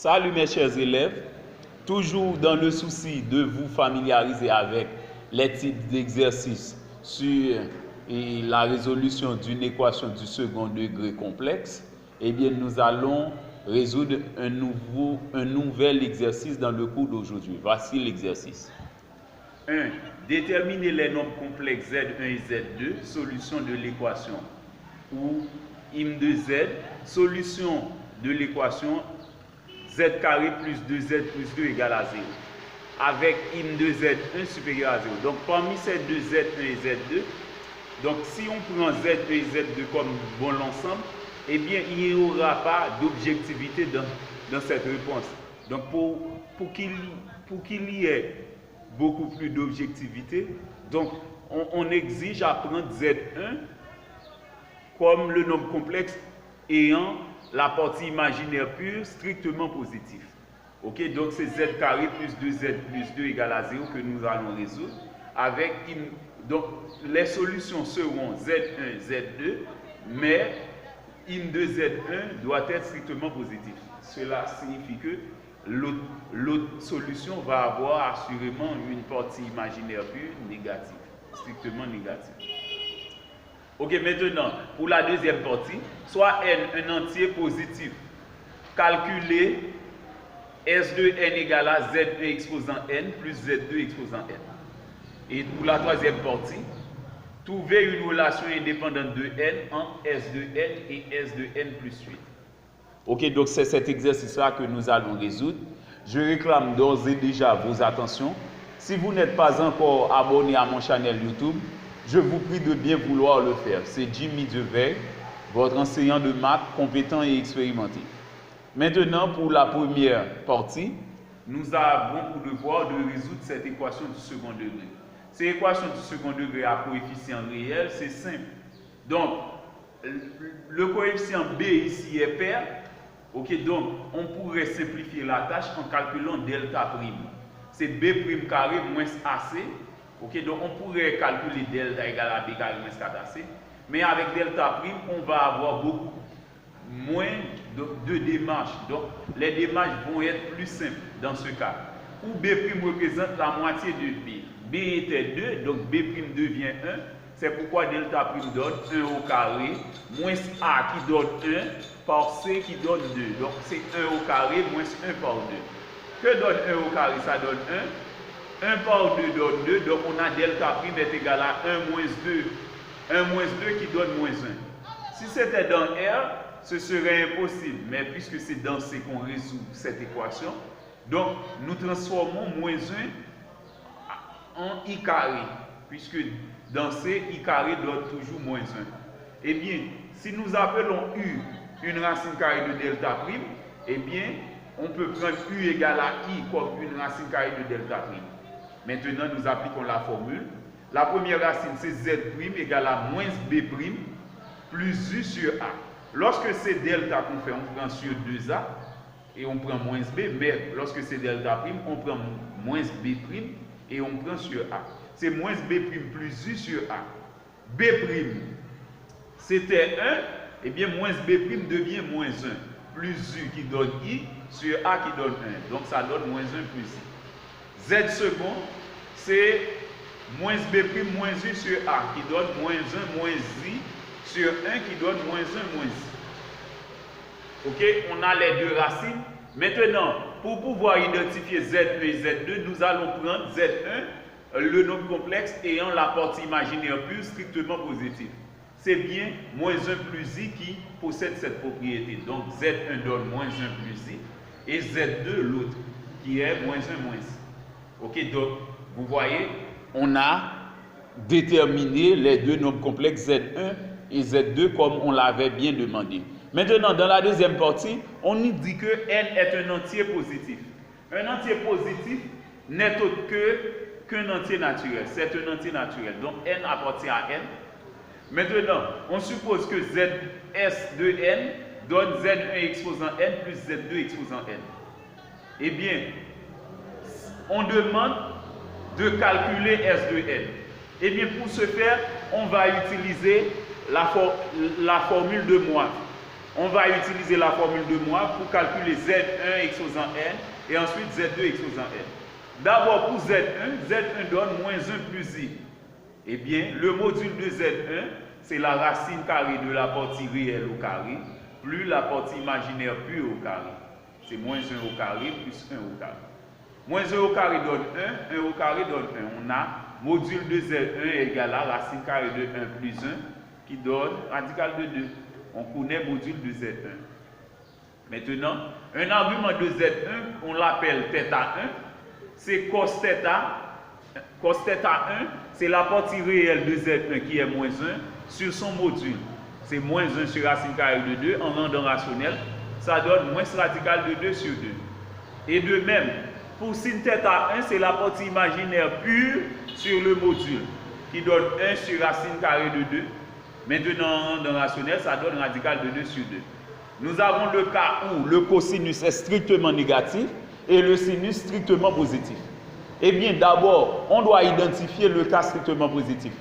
Salut mes chers élèves, toujours dans le souci de vous familiariser avec les types d'exercices sur la résolution d'une équation du second degré complexe, eh bien nous allons résoudre un nouvel exercice dans le cours d'aujourd'hui. Voici l'exercice. 1. Déterminer les nombres complexes Z1 et Z2, solution de l'équation. Ou IM de Z, solution de l'équation Z carré plus 2Z plus 2 égale à 0. Avec IM de Z1 supérieur à 0. Donc parmi ces deux Z1 et Z2, donc si on prend Z1 et Z2 comme bon l'ensemble, eh bien il n'y aura pas d'objectivité dans cette réponse. Donc pour qu'il y ait beaucoup plus d'objectivité, donc on exige à prendre Z1 comme le nombre complexe ayant la partie imaginaire pure strictement positive. Ok, donc c'est Z carré plus 2Z plus 2 égale à 0 que nous allons résoudre. Donc les solutions seront Z1, Z2, mais IM de Z1 doit être strictement positif. Cela signifie que l'autre solution va avoir assurément une partie imaginaire pure négative, strictement négative. Ok, maintenant, pour la deuxième partie, soit n un entier positif, calculer S2n égale à Z1 exposant n plus Z2 exposant n. Et pour la troisième partie, trouver une relation indépendante de n entre S2n et S2n plus 8. Ok, donc c'est cet exercice-là que nous allons résoudre. Je réclame d'ores et déjà vos attentions. Si vous n'êtes pas encore abonné à mon channel YouTube, je vous prie de bien vouloir le faire. C'est Jimmy Devey, votre enseignant de maths compétent et expérimenté. Maintenant, pour la première partie, nous avons pour devoir de résoudre cette équation du second degré. Cette équation du second degré à coefficient réel, c'est simple. Donc, le coefficient B ici est pair. Ok, donc on pourrait simplifier la tâche en calculant delta prime. C'est B' carré moins AC. Ok, donc on pourrait calculer delta égale à B carré moins 4AC. Mais avec delta prime, on va avoir beaucoup moins de démarches. Donc les démarches vont être plus simples dans ce cas. Où B' représente la moitié de B. B était 2, donc B' devient 1. C'est pourquoi delta prime donne 1 au carré, moins A qui donne 1, par C qui donne 2. Donc c'est 1 au carré, moins 1 par 2. Que donne 1 au carré? Ça donne 1. 1 par 2 donne 2, donc on a delta prime est égal à 1 moins 2. 1 moins 2 qui donne moins 1. Si c'était dans R, ce serait impossible. Mais puisque c'est dans C qu'on résout cette équation, donc nous transformons moins 1 en I carré. Puisque dans C, I carré donne toujours moins 1. Eh bien, si nous appelons U une racine carrée de delta prime, eh bien, on peut prendre U égale à I comme une racine carrée de delta prime. Maintenant, nous appliquons la formule. La première racine, c'est Z' égale à moins B' plus U sur A. Lorsque c'est delta qu'on fait, on prend sur 2A et on prend moins B. Mais lorsque c'est delta prime, on prend moins B' et on prend sur A. C'est moins B' plus U sur A. B', c'était 1, et bien moins B' devient moins 1. Plus U qui donne I sur A qui donne 1. Donc ça donne moins 1 plus I. Z second, c'est moins B' moins U sur A qui donne moins 1 moins I sur 1 qui donne moins 1 moins I. Ok, on a les deux racines. Maintenant, pour pouvoir identifier Z1 et Z2, nous allons prendre Z1, le nombre complexe ayant la partie imaginaire pure strictement positive. C'est bien moins 1 plus I qui possède cette propriété. Donc Z1 donne moins 1 plus I et Z2 l'autre qui est moins 1 moins I. Ok, donc vous voyez, on a déterminé les deux nombres complexes Z1 et Z2 comme on l'avait bien demandé. Maintenant, dans la deuxième partie, on nous dit que n est un entier positif. Un entier positif n'est autre qu'un entier naturel. C'est un entier naturel. Donc n appartient à n. Maintenant, on suppose que Zs de n donne Z1 exposant n plus Z2 exposant n. Eh bien, on demande de calculer S de n. Eh bien, pour ce faire, on va utiliser la formule de Moivre. On va utiliser la formule de Moivre pour calculer Z1 exposant N et ensuite Z2 exposant N. D'abord pour Z1, Z1 donne moins 1 plus I. Eh bien, le module de Z1, c'est la racine carrée de la partie réelle au carré, plus la partie imaginaire pure au carré. C'est moins 1 au carré plus 1 au carré. Moins 1 au carré donne 1, 1 au carré donne 1. On a module de Z1 égale à racine carrée de 1 plus 1 qui donne radical de 2. On connaît module de Z1. Maintenant, un argument de Z1, on l'appelle θ1, c'est cos θ. Cos θ1, c'est la partie réelle de Z1 qui est moins 1 sur son module. C'est moins 1 sur racine carrée de 2 en rendant rationnel. Ça donne moins radical de 2 sur 2. Et de même, pour sin θ1, c'est la partie imaginaire pure sur le module qui donne 1 sur racine carrée de 2. Maintenant, dans le rationnel, ça donne radical de 2 sur 2. Nous avons le cas où le cosinus est strictement négatif et le sinus strictement positif. Eh bien, d'abord, on doit identifier le cas strictement positif.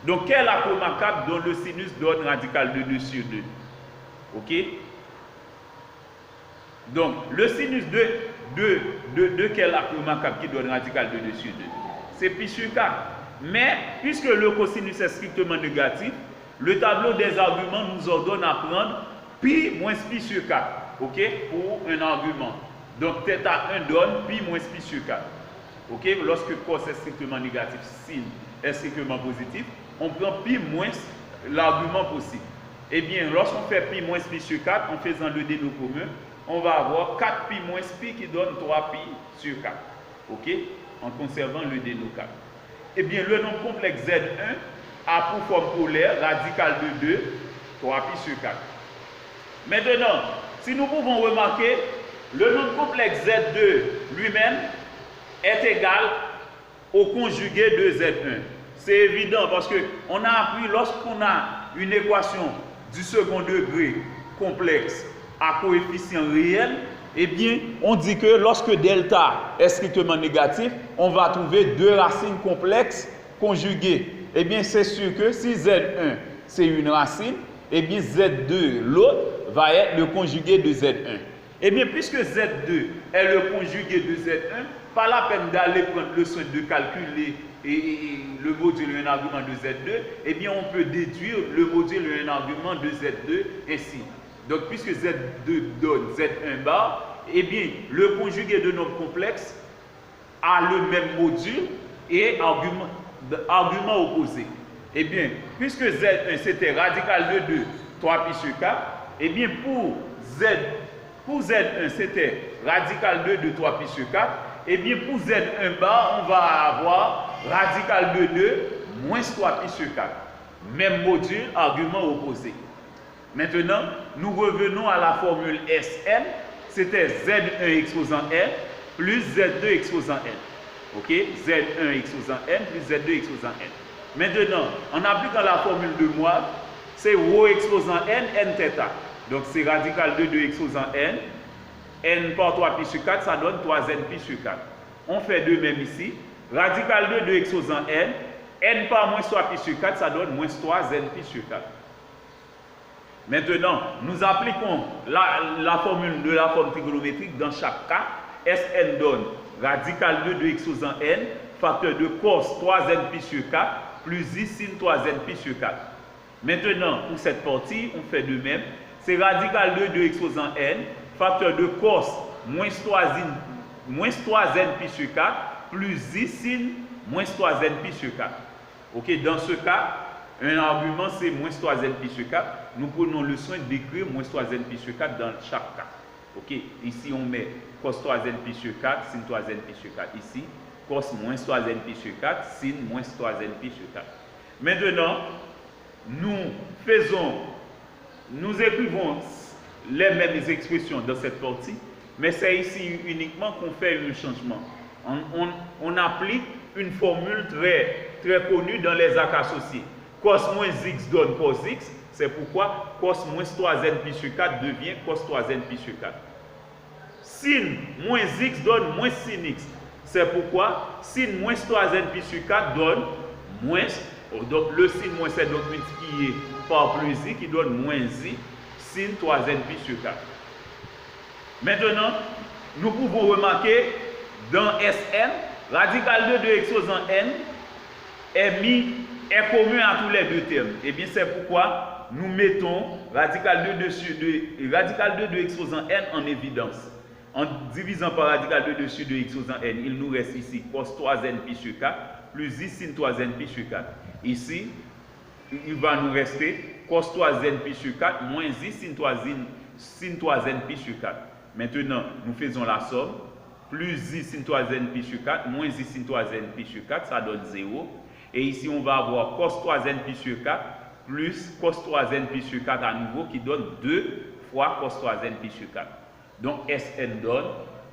Donc, quel acromacap dont le sinus donne radical de 2 sur 2? OK? Donc, le sinus de quel acromacap qui donne radical de 2 sur 2? C'est pi sur 4. Mais, puisque le cosinus est strictement négatif, le tableau des arguments nous ordonne à prendre pi moins pi sur 4, ok, pour un argument. Donc θ1 donne pi moins pi sur 4. Ok, lorsque cos est strictement négatif, sin est strictement positif, on prend pi moins l'argument possible. Eh bien, lorsqu'on fait pi moins pi sur 4, en faisant le déno commun, on va avoir 4 pi moins pi qui donne 3 pi sur 4. Ok, en conservant le déno 4. Eh bien, le nombre complexe Z1 a pour forme polaire radical de 2, 3 pi sur 4. Maintenant, si nous pouvons remarquer, le nombre complexe Z2 lui-même est égal au conjugué de Z1. C'est évident parce qu'on a appris, lorsqu'on a une équation du second degré complexe à coefficient réel, eh bien, on dit que lorsque delta est strictement négatif, on va trouver deux racines complexes conjuguées. Eh bien, c'est sûr que si Z1 c'est une racine, eh bien Z2 l'autre va être le conjugué de Z1. Eh bien, puisque Z2 est le conjugué de Z1, pas la peine d'aller prendre le soin de calculer le module et un argument de Z2, eh bien on peut déduire le module et un argument de Z2 ainsi. Donc, puisque Z2 donne Z1 bar, eh bien, le conjugué de nombre complexe a le même module et argument opposé. Eh bien, puisque Z1 c'était radical de 2, 3 pi sur 4, eh bien, pour Z1 c'était radical de 2, 3 pi sur 4, eh bien, pour Z1 bar, on va avoir radical de 2, moins 3 pi sur 4. Même module, argument opposé. Maintenant, nous revenons à la formule Sn. C'était Z1 exposant N plus Z2 exposant N. Ok? Z1 exposant N plus Z2 exposant N. Maintenant, en appliquant la formule de Moivre, c'est ρ exposant N, N θ. Donc, c'est radical de 2 exposant N. N par 3 pi sur 4, ça donne 3N pi sur 4. On fait de même ici. Radical de 2 exposant N. N par moins 3 pi sur 4, ça donne moins 3N pi sur 4. Maintenant, nous appliquons la formule de la forme trigonométrique dans chaque cas. Sn donne radical de 2 exposant N, facteur de cos 3N pi sur 4, plus I sin 3N pi sur 4. Maintenant, pour cette partie, on fait de même. C'est radical de 2 exposant N, facteur de cos moins 3N pi sur 4, plus I sin moins 3N pi sur 4. Ok, dans ce cas, un argument c'est moins 3N pi sur 4. Nous prenons le soin d'écrire moins 3N pi sur 4 dans chaque cas. Ok, ici on met cos 3N pi sur 4, sin 3N pi sur 4. Ici, cos moins 3N pi sur 4, sin moins 3N pi sur 4. Maintenant, nous écrivons les mêmes expressions dans cette partie, mais c'est ici uniquement qu'on fait un changement. On applique une formule très connue dans les arcs associés. Cos moins x donne cos x, c'est pourquoi cos moins 3N pi sur 4 devient cos 3N pi sur 4. Sin moins x donne moins sin x, c'est pourquoi sin moins 3N pi sur 4 donne moins, donc le sin moins c'est donc multiplié par plus i qui donne moins i. sin 3n pi sur 4. Maintenant, nous pouvons remarquer dans Sn, radical de 2 exposant n est commun à tous les deux termes. Et bien c'est pourquoi nous mettons radical de 2 exposant n en évidence. En divisant par radical de 2 sur 2 exposant n, il nous reste ici cos 3n pi sur 4 plus 10 sin 3n pi sur 4. Ici, il va nous rester cos 3n pi sur 4 moins 10 sin 3n pi sur 4. Maintenant, nous faisons la somme. Plus 10 sin 3n pi sur 4 moins 10 sin 3n pi sur 4, ça donne 0. Et ici, on va avoir cos 3n pi sur 4 plus cos 3n pi sur 4 à nouveau qui donne 2 fois cos 3n pi sur 4. Donc, Sn donne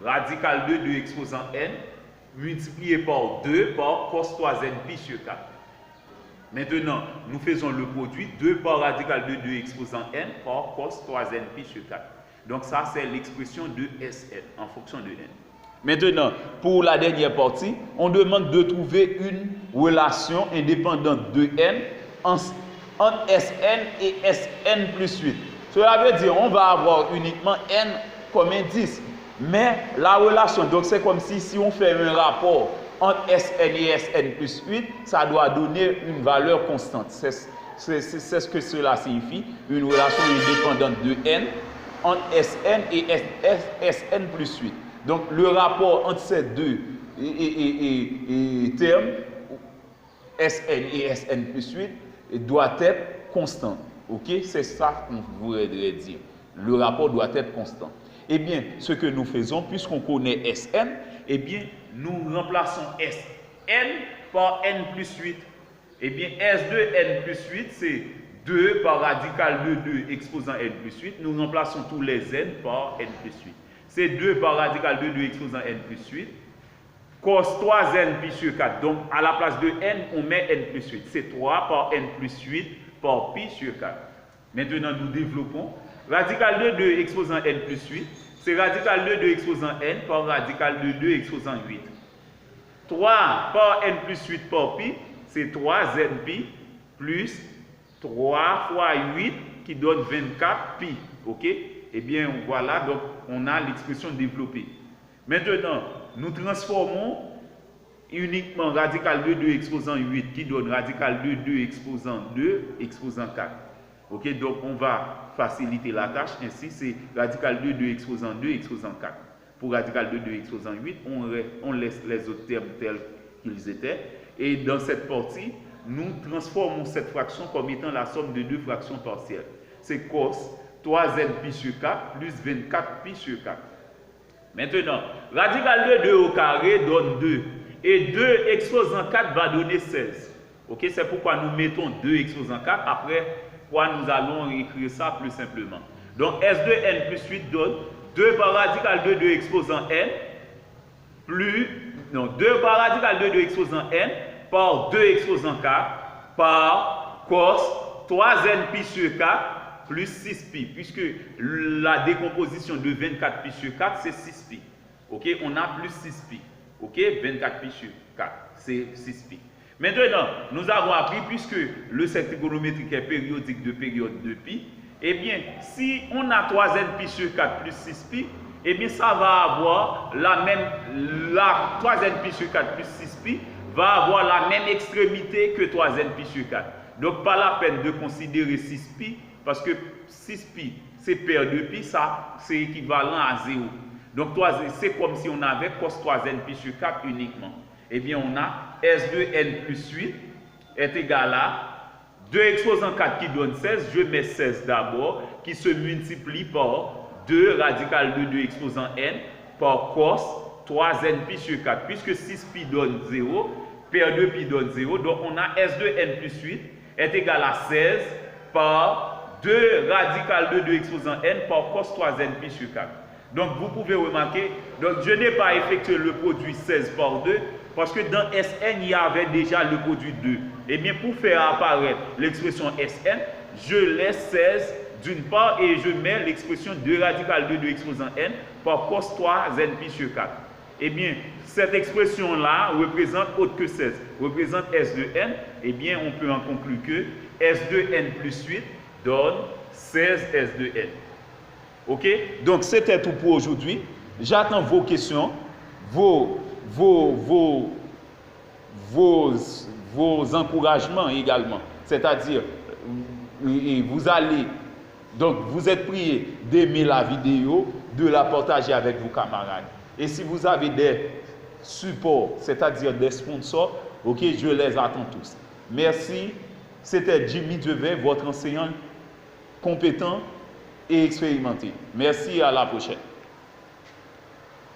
radical de 2 exposant n multiplié par 2 par cos 3n pi sur 4. Maintenant, nous faisons le produit 2 par radical de 2 exposant n par cos 3n pi sur 4. Donc, ça, c'est l'expression de Sn en fonction de n. Maintenant, pour la dernière partie, on demande de trouver une relation indépendante de n entre Sn et Sn plus 8. Cela veut dire qu'on va avoir uniquement n comme indice. Mais la relation, donc c'est comme si on fait un rapport entre Sn et Sn plus 8, ça doit donner une valeur constante. C'est ce que cela signifie, une relation indépendante de n entre Sn et Sn plus 8. Donc le rapport entre ces deux termes, Sn et Sn plus 8, doit être constant. Ok? C'est ça qu'on voudrait dire. Le rapport doit être constant. Eh bien, ce que nous faisons, puisqu'on connaît Sn, eh bien, nous remplaçons Sn par n plus 8. Eh bien, S de n plus 8, c'est 2 par radical de 2 exposant n plus 8. Nous remplaçons tous les n par n plus 8. C'est 2 par radical de 2 exposant n plus 8. Cos 3n pi sur 4. Donc, à la place de n, on met n plus 8. C'est 3 par n plus 8 par pi sur 4. Maintenant, nous développons. Radical de 2 exposant n plus 8, c'est radical de 2 exposant n par radical de 2 exposant 8. 3 par n plus 8 par pi, c'est 3n pi plus 3 fois 8 qui donne 24 pi. Ok? Eh bien, voilà, donc on a l'expression développée. Maintenant, nous transformons uniquement radical de 2 exposant 8 qui donne radical de 2 exposant 2 exposant 4. Ok, donc on va faciliter la tâche. Ainsi, c'est radical de 2 exposant 2 exposant 4. Pour radical de 2 exposant 8, on laisse les autres termes tels qu'ils étaient. Et dans cette partie, nous transformons cette fraction comme étant la somme de deux fractions partielles. C'est cos 3n pi sur 4 plus 24 pi sur 4. Maintenant, radical de 2 au carré donne 2. Et 2 exposant 4 va donner 16. Ok, c'est pourquoi nous mettons 2 exposant 4. Après, nous allons écrire ça plus simplement. Donc, S de n plus 8 donne 2 par radical de 2 exposant n plus, non, 2 par radical de 2 exposant n par 2 exposant 4 par cos 3n pi sur 4 plus 6 pi, puisque la décomposition de 24 pi sur 4, c'est 6 pi. Ok, on a plus 6 pi. Ok, 24 pi sur 4, c'est 6 pi. Maintenant, nous avons appris, puisque le cercle trigonométrique est périodique de période de pi, eh bien, si on a 3n pi sur 4 plus 6 pi, eh bien, ça va avoir la 3n pi sur 4 plus 6 pi va avoir la même extrémité que 3n pi sur 4. Donc, pas la peine de considérer 6 pi, parce que 6 pi, c'est paire de pi, ça, c'est équivalent à 0. Donc, c'est comme si on avait cos 3n pi sur 4 uniquement. Eh bien, on a S de n plus 8 est égal à 2 exposant 4 qui donne 16. Je mets 16 d'abord, qui se multiplie par 2 radical de 2 exposant n par cos 3n pi sur 4. Puisque 6 pi donne 0, paire de pi donne 0. Donc, on a S de n plus 8 est égal à 16 par 2 radical de 2 exposant n par cos 3n pi sur 4. Donc, vous pouvez remarquer, donc je n'ai pas effectué le produit 16 par 2, parce que dans Sn, il y avait déjà le produit 2. Et bien, pour faire apparaître l'expression Sn, je laisse 16 d'une part et je mets l'expression 2 radical de 2 exposant n par cos 3n pi sur 4. Eh bien, cette expression-là représente autre que 16, représente S de n. Eh bien, on peut en conclure que S de n plus 8 donne 16S2N. OK? Donc, c'était tout pour aujourd'hui. J'attends vos questions, vos encouragements également. C'est-à-dire, vous êtes priés d'aimer la vidéo, de la partager avec vos camarades. Et si vous avez des supports, c'est-à-dire des sponsors, ok, je les attends tous. Merci. C'était Jimmy Devet, votre enseignant compétent et expérimenté. Merci, à la prochaine.